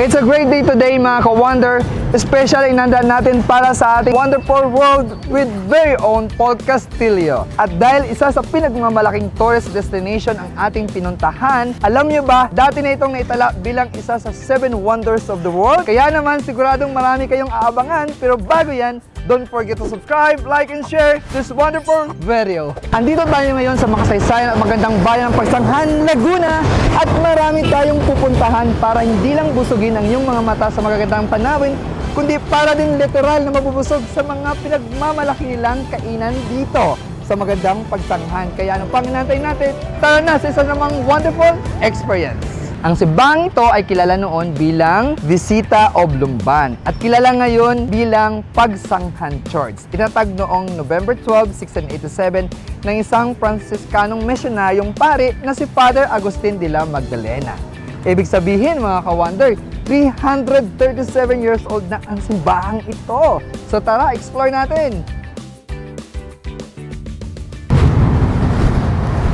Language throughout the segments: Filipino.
It's a great day today mga ka-Wonder, especially nandaan natin para sa ating wonderful world with very own Paul Castillo. At dahil isa sa pinagmamalaking tourist destination ang ating pinuntahan, alam nyo ba, dati na itong naitala bilang isa sa 7 wonders of the world. Kaya naman siguradong marami kayong aabangan, pero bago yan, don't forget to subscribe, like, and share this wonderful video. Andito tayo ngayon sa makasaysayan at magandang bayan ng Pagsanghan, Laguna. At marami tayong pupuntahan para hindi lang busugin ang iyong mga mata sa magagandang panawin, kundi para din literal na mabubusog sa mga pinagmamalaki nilang kainan dito sa magandang Pagsanghan. Kaya ano pang hinantay natin? Tara na sa isa namang wonderful experience. Ang simbahan ito ay kilala noon bilang Visita of Lumban at kilala ngayon bilang Pagsanghan Church. Itinatag noong November 12, 1687 ng isang Franciscanong misyonaryong pari na si Father Agustin de la Magdalena. Ibig sabihin mga ka-Wonder, 337 years old na ang simbahang ito. So tara, explore natin!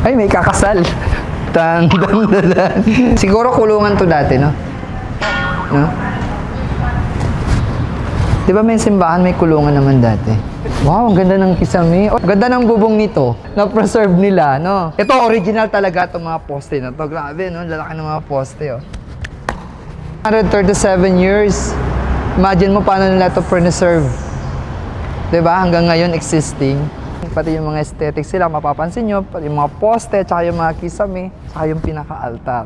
Ay, may kakasal! Siguro kulungan to dati, no? No? Di ba may simbahan, may kulungan naman dati? Wow, ang ganda ng kisame. Oh, ganda ng bubong nito. Na-preserve nila, no? Ito, original talaga itong mga poste na to. Grabe, no? Lalaki ng mga poste, oh. 137 years. Imagine mo paano nila ito preserve. Di ba? Hanggang ngayon existing. Pati yung mga aesthetics sila, mapapansin nyo, pati yung mga poste, tsaka yung mga kisame, tsaka yung pinaka-altar.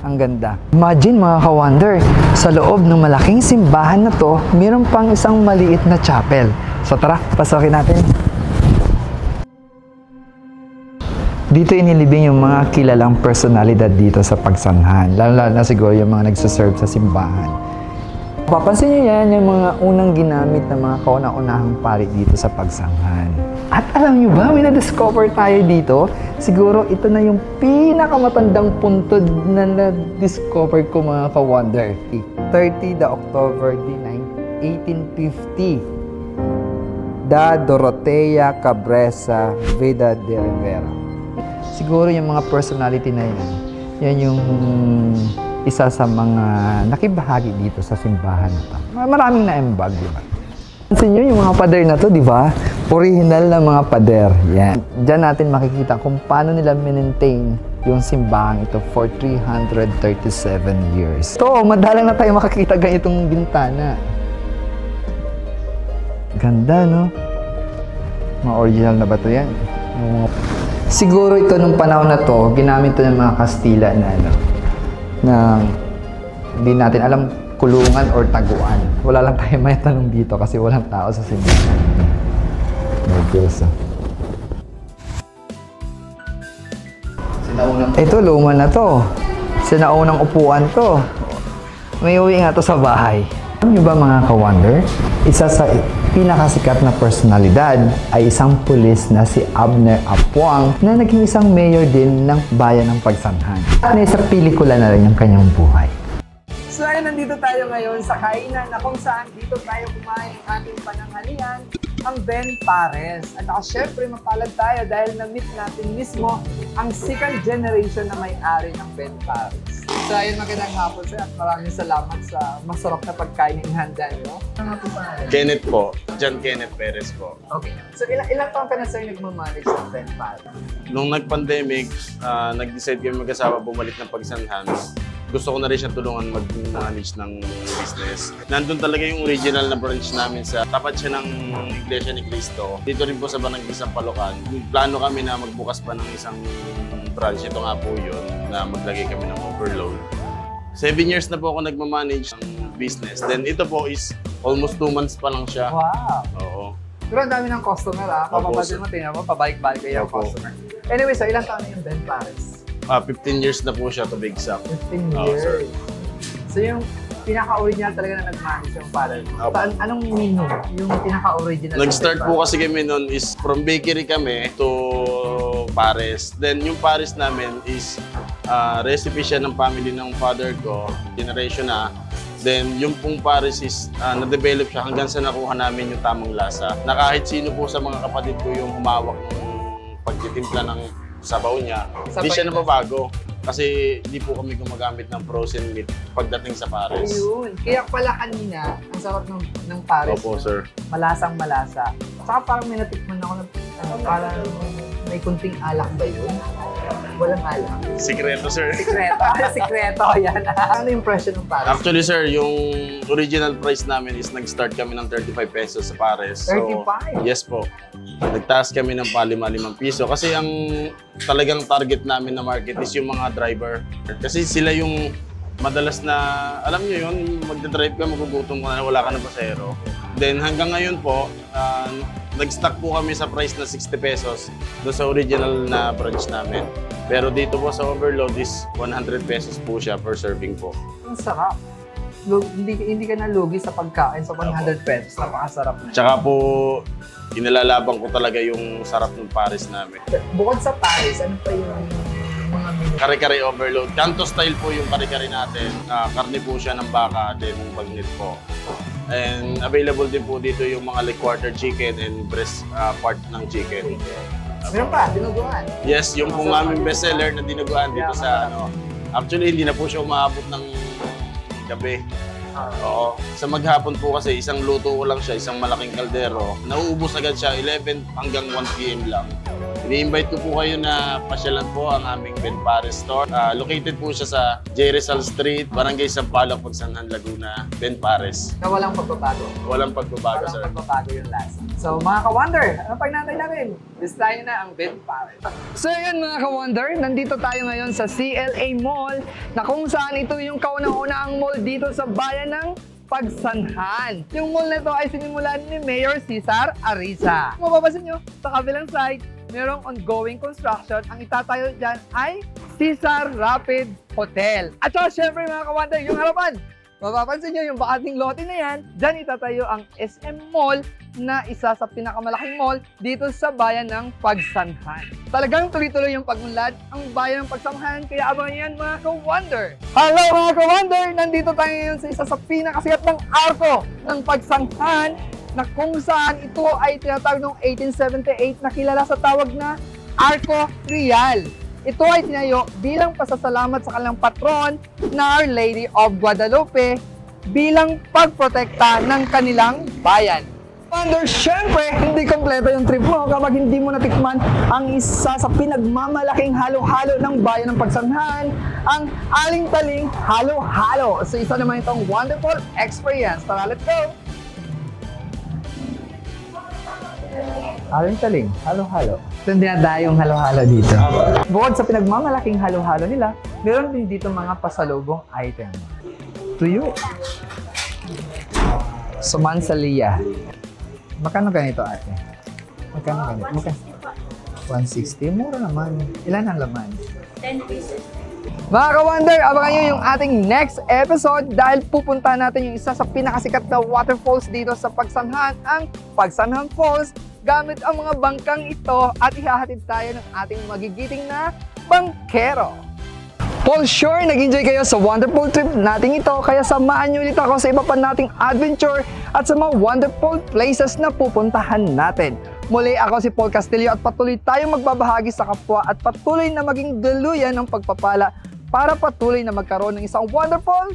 Ang ganda. Imagine mga ka-Wonder, sa loob ng malaking simbahan na to, mayroon pang isang maliit na chapel. So tara, pasokin natin. Dito inilibing yung mga kilalang personalidad dito sa Pagsanghan, lalo na siguro yung mga nagsaserve sa simbahan. Papansin nyo yan, yung mga unang ginamit na mga kauna-unahang pari dito sa Pagsanghan. At alam nyo ba, may na-discover tayo dito. Siguro ito na yung pinakamatandang puntod na na-discover ko mga ka-Wonder. 30 the October 1850. Da Dorotea Cabresa Vida de Rivera. Siguro yung mga personality na yan, yan yung isa sa mga nakibahagi dito sa simbahan na ito. Maraming na-embag, di ba? Pansin nyo yung mga pader na to, di ba? Original na mga pader. Yan. Diyan natin makikita kung paano nila maintain yung simbahan ito for 337 years. Ito, madalang na tayo makakita ganitong bintana. Ganda, no? Mga original na ba ito yan? Siguro ito nung panahon na to, ginamit ito ng mga Kastila na ano, na hindi natin alam kulungan or taguan. Wala lang tayo may tanong dito kasi walang tao sa simbahan. Ito, luma na to. Sinaunang upuan to. May uwi nga to sa bahay. Alam nyo ba mga ka-Wonder? Isa sa pinakasikat na personalidad ay isang pulis na si Abner Apuang na naging isang mayor din ng bayan ng Pagsanghan. At nasa pelikula na rin yung kanyang buhay. So ayun, nandito tayo ngayon sa kainan na kung saan dito tayo kumain ng ating pananghalian, ang Ben Pares. At syempre mapalad tayo dahil na-meet natin mismo ang second generation na may-ari ng Ben Pares. So ayun, magandang hapon sir at maraming salamat sa masarap na pagkain ng handa nyo. Ano po pa? Kenneth po. John Kenneth Perez po. Okay. So ilang taon ka na sir nagmamanage ng Ben Pares? Nung nag-pandemic, nag-decide kami mag-asawa bumalik ng Pagsanghan. Gusto ko na rin siya tulungan mag-manage ng business. Nandun talaga yung original na branch namin sa tapat siya ng Iglesia ni Cristo. Dito rin po sa Barangay Sampalocan. Plano kami na magbukas pa ng isang branch. Ito nga po yun, na maglagay kami ng overload. 7 years na po ako nagmamanage ng business. Then ito po is almost 2 months pa lang siya. Wow! Oo. Pero ang dami ng customer Papapansin mo, tingnan mo, pabalik-balik kayo yung customer. Anyway, so ilang taon na yung Ben Pares? 15 years na po siya to be exact. 15 years. So yung pinaka-original talaga na nag-manage yung Pares. Anong menu? Yung pinaka-original? Nag-start po kasi kami noon is from bakery kami to Pares. Then yung Pares namin is recipe siya ng family ng father ko, generation na. Then yung pong Pares is na-develop siya hanggang sa nakuha namin yung tamang lasa. Na kahit sino po sa mga kapatid ko yung humawak ng pagtitimpla ng sabaw niya, hindi siya napabago. Kasi hindi po kami gumagamit ng frozen meat pagdating sa pares. Ayun. Kaya pala kanina, ang sarap ng pares. Opo, sir. Malasang malasa. Saka parang may natikman ako ng parang may kunting alak ba yun? Walang alak. Sikreto, sir. Sikreto. Sikreto, yan. Ano yung impression ng pares? Actually, sir, yung original price namin is nag-start kami ng 35 pesos sa pares. 35? Yes po. Nagtaas kami ng pa 5 piso kasi ang talagang target namin na market is yung mga driver. Kasi sila yung madalas na, alam nyo yun, magdadrive ka, magugutom ka na, wala ka na pasahero. Then hanggang ngayon po, nag-stock po kami sa price na 60 pesos doon sa original na branch namin. Pero dito po sa Overload is 100 pesos po siya per serving po. Ang sarap. Hindi ka nalugi sa pagkain sa 100 pesos. Napakasarap na. Tsaka po, inilalaban ko talaga yung sarap ng pares namin. Bukod sa pares, ano pa yung mga menu? Kare-kare overload. Kanto style po yung kare-kare natin. Karne po siya ng baka, then bagnit po. And available din po dito yung mga like quarter chicken and breast part ng chicken. Meron pa, dinuguan. Yes, yung pong aming bestseller na dinuguan dito sa ano. Actually, hindi na po siya umaabot ng gabi. Oo. Sa maghapon po kasi isang luto ko lang siya, isang malaking kaldero. Nauubos agad siya 11 hanggang 1 PM lang. Ini-invite ko po kayo na pasyalan po ang aming Ben Pares store. Located po siya sa J. Rizal Street, Barangay Sampaloc, Pagsanhan, Laguna, Ben Pares. Na walang pagbabago. Walang pagbabago, sir. Walang pagbabago yung lasa. So mga ka-wonder, ano pag natin natin? Bistahin na ang Ben Pares. So yun mga ka-wonder, nandito tayo ngayon sa CLA Mall na kung saan ito yung kaunang-unang mall dito sa bayan ng Pagsanhan. Yung mall na ito ay sinimulan ni Mayor Cesar Ariza. Kung mapapansin nyo, sa kabilang side, merong ongoing construction. Ang itatayo dyan ay Cesar Rapid Hotel. At saka syempre mga ka-wonder, yung harapan. Mapapansin nyo yung bakating lote na yan, dyan itatayo ang SM Mall na isa sa pinakamalaking mall dito sa bayan ng Pagsanhan. Talagang tuloy-tuloy yung pag-unlad ang bayan ng Pagsanhan, kaya abangan yan mga ka-wonder. Hello mga ka-wonder! Nandito tayo ngayon sa isa sa pinakasikat ng arko ng Pagsanhan na kung saan ito ay tinatawag noong 1878 na kilala sa tawag na Arco Real. Ito ay tinayo bilang pasasalamat sa kanilang patron na Our Lady of Guadalupe bilang pagprotekta ng kanilang bayan. Wonder, syempre, hindi kompleto yung trip mo kapag hindi mo natikman ang isa sa pinagmamalaking halo-halo ng bayan ng Pagsanhan, ang Aling Taling Halo-Halo. So isa naman itong wonderful experience. Tara, let's go! Aling Taling, halo-halo. Ito yung dinadayong halo-halo dito. Bukod sa pinagmamalaking halo-halo nila, meron din dito mga pasalubong item. Tuyo. Sumansalia. Magkano ganito ate? Magkano ganito? 160? Mura naman. Ilan ang laman? 10 pieces. Mga ka-wonder, abangan nyo yung ating next episode dahil pupunta natin yung isa sa pinakasikat na waterfalls dito sa Pagsanhan, ang Pagsanhan Falls, gamit ang mga bangkang ito at ihahatid tayo ng ating magigiting na bangkero. For sure, nag-enjoy kayo sa wonderful trip natin ito, kaya samahan nyo ulit ako sa iba pa nating adventure at sa mga wonderful places na pupuntahan natin. Muli ako si Paul Castillo at patuloy tayong magbabahagi sa kapwa at patuloy na maging daluyan ng pagpapala para patuloy na magkaroon ng isang wonderful